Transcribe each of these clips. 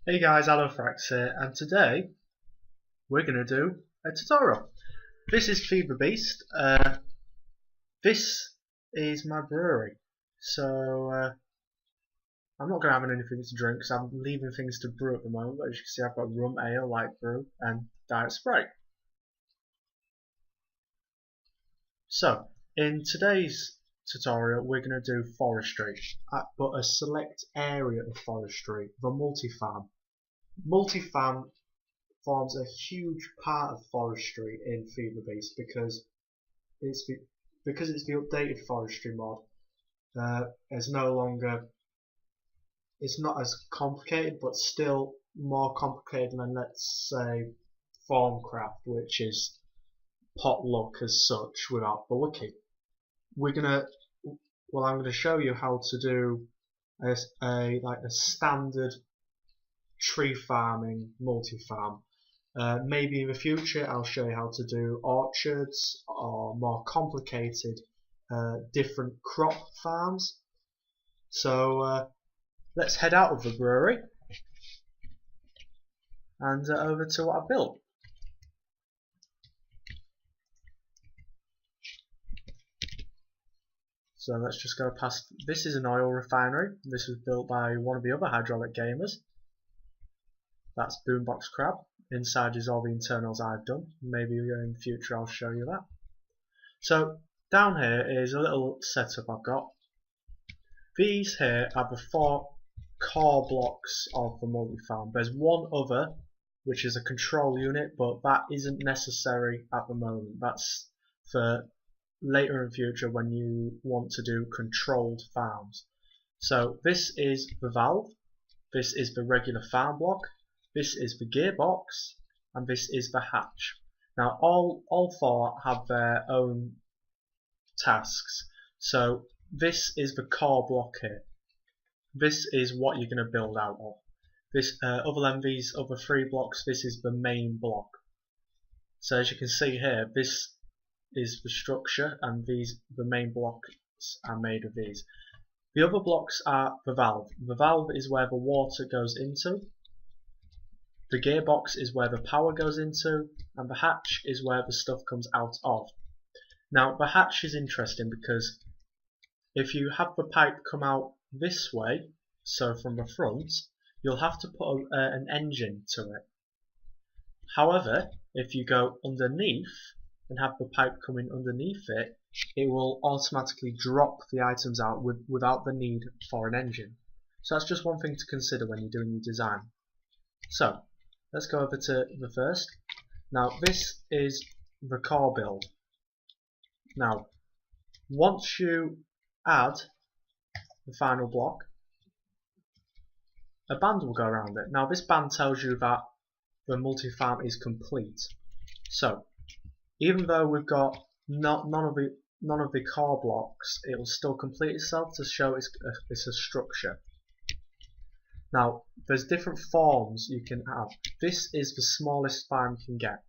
Hey guys, Allofrax here, and today we're going to do a tutorial. This is FTB. This is my brewery, so I'm not going to have anything to drink because I'm leaving things to brew at the moment. But as you can see, I've got rum, ale, light brew, and diet Sprite. So in today's tutorial, we're going to do forestry, but a select area of forestry, the multi-farm. Multi-farm forms a huge part of forestry in FTB because it's the updated forestry mod. It's not as complicated, but still more complicated than, let's say, Formcraft, which is potluck as such without the wiki. I'm gonna show you how to do a standard tree farming multi-farm. Maybe in the future I'll show you how to do orchards or more complicated different crop farms. So let's head out of the brewery and over to what I've built. So let's just go past. This is an oil refinery. This was built by one of the other hydraulic gamers. That's Boombox Crab. Inside is all the internals I've done. Maybe in the future I'll show you that. So down here is a little setup I've got. These here are the 4 core blocks of the multi-farm. There's one other which is a control unit, but that isn't necessary at the moment. That's for later in the future when you want to do controlled farms. So this is the valve, this is the regular farm block, this is the gearbox, and this is the hatch. Now all 4 have their own tasks. So this is the core block here. This is what you're going to build out of. This other than these other 3 blocks, this is the main block. So as you can see here, this is the structure, and the main blocks are made of these. The other blocks are the valve. The valve is where the water goes into. The gearbox is where the power goes into, and the hatch is where the stuff comes out of. Now the hatch is interesting because if you have the pipe come out this way, so from the front, you'll have to put an engine to it. However, if you go underneath and have the pipe coming underneath it, it will automatically drop the items out without the need for an engine. So that's just one thing to consider when you're doing your design. So let's go over to the first. Now this is the core build. Now once you add the final block, a band will go around it. Now this band tells you that the multi-farm is complete. So even though we've got none of the core blocks, it will still complete itself to show it's a structure. Now there's different forms you can have. This is the smallest farm you can get.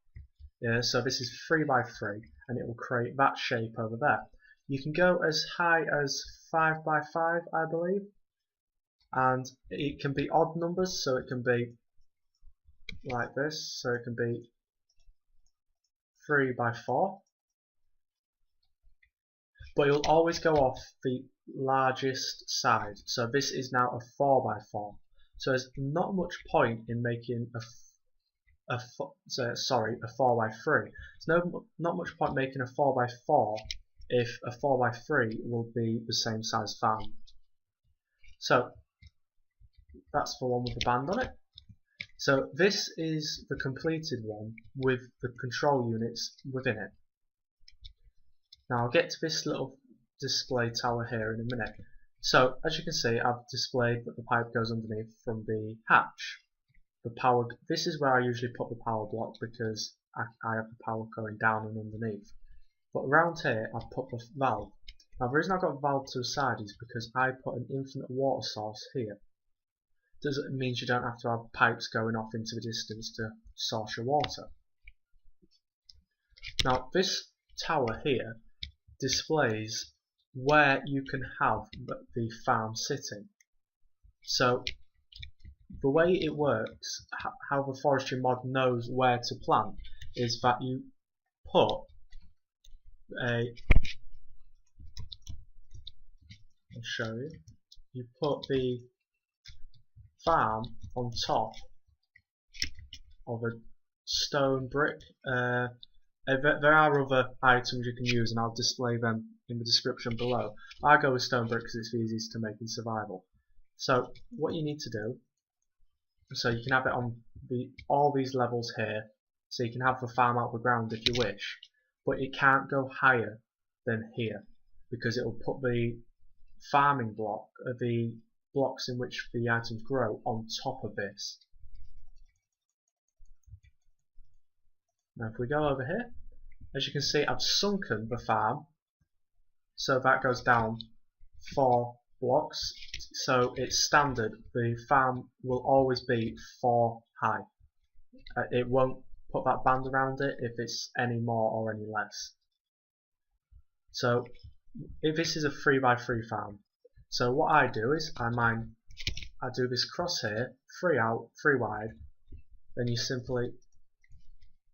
Yeah, so this is 3 by 3, and it will create that shape over there. You can go as high as 5 by 5, I believe, and it can be odd numbers, so it can be like this, so it can be 3 by 4, but you'll always go off the largest side. So this is now a 4 by 4. So there's not much point in making a 4 by 3. There's not much point making a 4 by 4 if a 4 by 3 will be the same size farm. So that's the one with the band on it. So this is the completed one with the control units within it. Now I'll get to this little display tower here in a minute. So as you can see, I've displayed that the pipe goes underneath from the hatch. The power. This is where I usually put the power block because I have the power going down and underneath. But around here I've put the valve. Now the reason I've got the valve to the side is because I put an infinite water source here. It means you don't have to have pipes going off into the distance to source your water. Now this tower here displays where you can have the farm sitting. So the way it works, how the forestry mod knows where to plant, is that you put a, I'll show you, you put the farm on top of a stone brick. There are other items you can use, and I'll display them in the description below. I go with stone brick because it's the easiest to make in survival. So what you need to do, so you can have it on all these levels here, so you can have the farm out of the ground if you wish, but it can't go higher than here because it will put the farming block, the blocks in which the items grow, on top of this. Now if we go over here, as you can see, I've sunken the farm, so that goes down 4 blocks, so it's standard. The farm will always be 4 high. It won't put that band around it if it's any more or any less. So if this is a 3x3 farm, so what I do is I do this cross here, 3 out, 3 wide, then you simply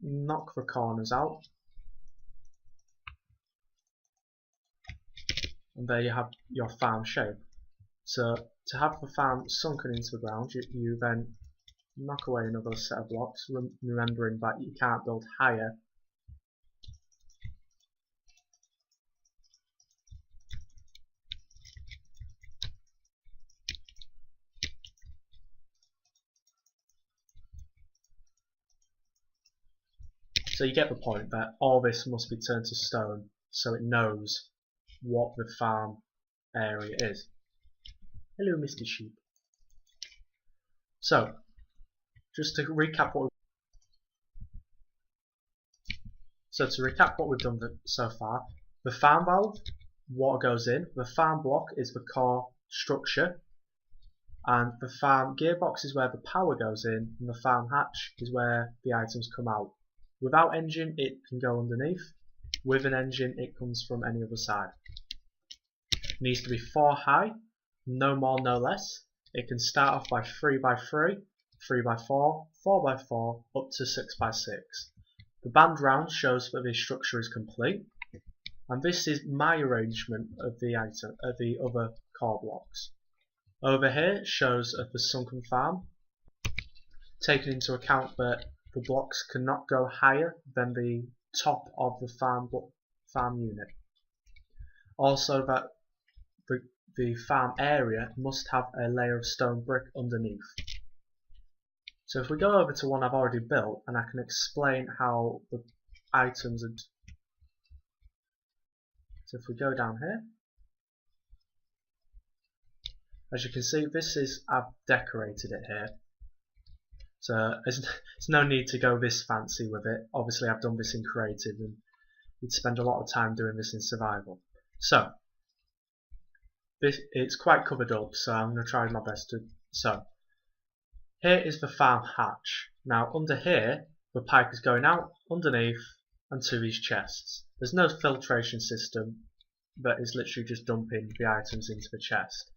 knock the corners out, and there you have your farm shape. So to have the farm sunken into the ground, you then knock away another set of blocks, remembering that you can't build higher. So you get the point that all this must be turned to stone so it knows what the farm area is. Hello, Mr. Sheep. So, just to recap what we've done so far, the farm valve, water goes in, the farm block is the core structure, and the farm gearbox is where the power goes in, and the farm hatch is where the items come out. Without engine, it can go underneath. With an engine, it comes from any other side. It needs to be 4 high, no more, no less. It can start off by 3x3, 3x4, 4x4, up to 6x6. The band round shows that the structure is complete, and this is my arrangement of the other core blocks. Over here shows of the sunken farm, taking into account that the blocks cannot go higher than the top of the farm unit. Also that the farm area must have a layer of stone brick underneath. So if we go over to one I've already built, and I can explain how the items are. So if we go down here, as you can see, I've decorated it here. So there's no need to go this fancy with it. Obviously I've done this in creative, and you'd spend a lot of time doing this in survival. So it's quite covered up, so I'm going to try my best to. So here is the farm hatch. Now under here the pipe is going out, underneath, and to these chests. There's no filtration system, but it's literally just dumping the items into the chest.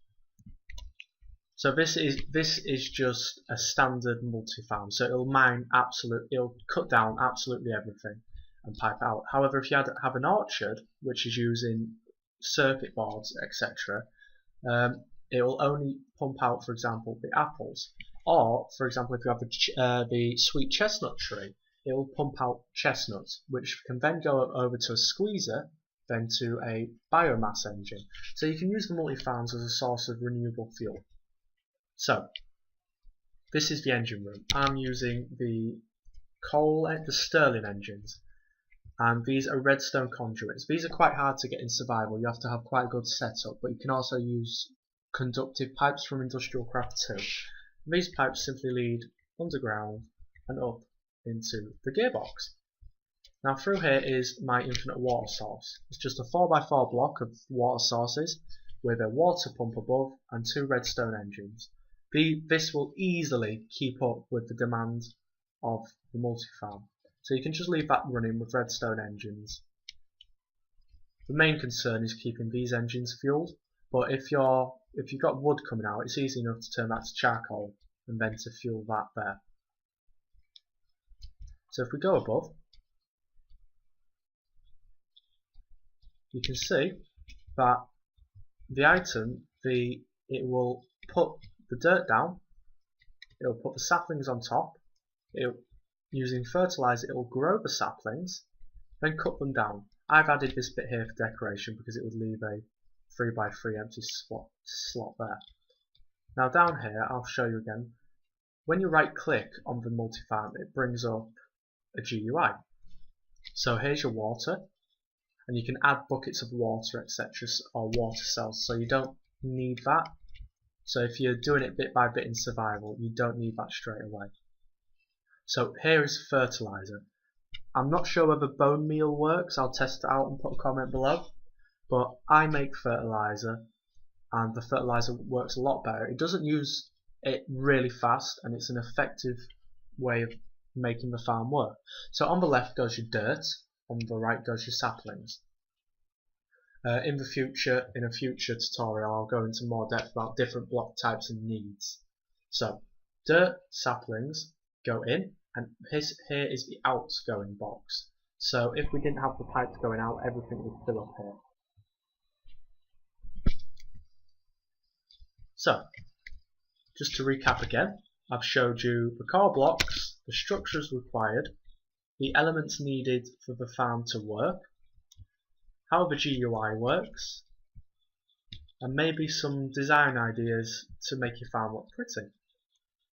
So this is just a standard multi-farm. So it'll cut down absolutely everything and pipe out. However, if you have an orchard which is using circuit boards, etc., it will only pump out, for example, the apples. Or, for example, if you have the sweet chestnut tree, it will pump out chestnuts, which can then go over to a squeezer, then to a biomass engine. So you can use the multi-farms as a source of renewable fuel. So, this is the engine room. I'm using the Stirling engines, and these are redstone conduits. These are quite hard to get in survival. You have to have quite a good setup, but you can also use conductive pipes from Industrial Craft 2. These pipes simply lead underground and up into the gearbox. Now through here is my infinite water source. It's just a 4x4 block of water sources with a water pump above and 2 redstone engines. This will easily keep up with the demand of the multi-farm. So you can just leave that running with redstone engines. The main concern is keeping these engines fueled, but if you've got wood coming out, it's easy enough to turn that to charcoal and then to fuel that there. So if we go above, you can see that the item, it will put the dirt down, it will put the saplings on top, using fertilizer it will grow the saplings, then cut them down. I've added this bit here for decoration because it would leave a 3x3 empty slot there. Now down here, I'll show you again, when you right click on the multi-farm, it brings up a GUI. So here's your water, and you can add buckets of water, etc., or water cells, so you don't need that. So if you're doing it bit by bit in survival, you don't need that straight away. So here is fertilizer. I'm not sure whether bone meal works, I'll test it out and put a comment below, but I make fertilizer and the fertilizer works a lot better. It doesn't use it really fast and it's an effective way of making the farm work. So on the left goes your dirt, on the right goes your saplings. In a future tutorial I'll go into more depth about different block types and needs. So dirt, saplings go in, and here is the outgoing box. So if we didn't have the pipes going out, everything would fill up here. So just to recap again, I've showed you the core blocks, the structures required, the elements needed for the farm to work, how the GUI works, and maybe some design ideas to make your farm look pretty.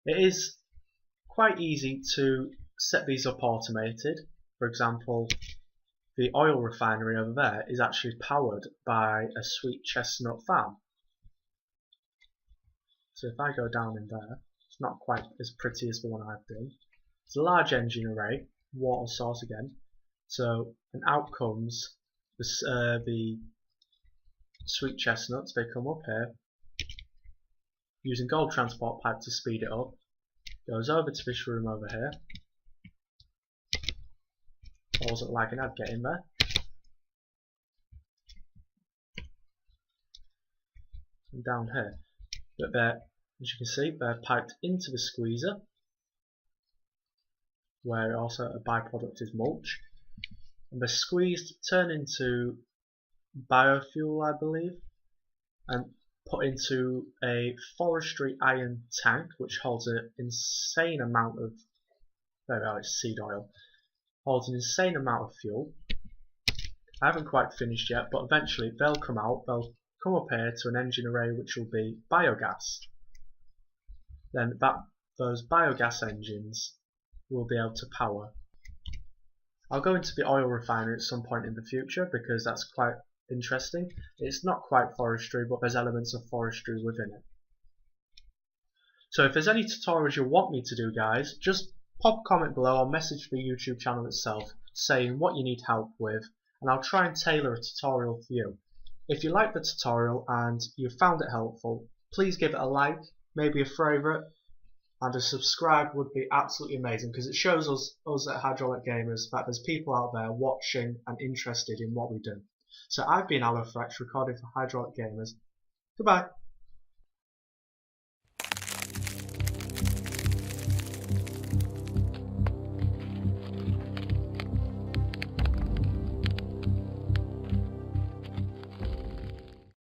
It is quite easy to set these up automated. For example, the oil refinery over there is actually powered by a sweet chestnut farm. So if I go down in there, it's not quite as pretty as the one I've done. It's a large engine array, water source again. So and out comes the sweet chestnuts. They come up here using gold transport pipe to speed it up. Goes over to this room over here. I wasn't lagging, I'd get in there. And down here. But they're, as you can see, they're piped into the squeezer, where also a byproduct is mulch. And they're squeezed, turn into biofuel, I believe, and put into a forestry iron tank, which holds an insane amount of, there we are, it's seed oil, holds an insane amount of fuel. I haven't quite finished yet, but eventually they'll come out, they'll come up here to an engine array which will be biogas. Then those biogas engines will be able to power. I'll go into the oil refinery at some point in the future because that's quite interesting. It's not quite forestry, but there's elements of forestry within it. So if there's any tutorials you want me to do, guys, just pop a comment below or message the YouTube channel itself saying what you need help with, and I'll try and tailor a tutorial for you. If you like the tutorial and you found it helpful, please give it a like, maybe a favourite, and a subscribe would be absolutely amazing because it shows us at Hydraulic Gamers that there's people out there watching and interested in what we do. So I've been Allofrax, recording for Hydraulic Gamers. Goodbye.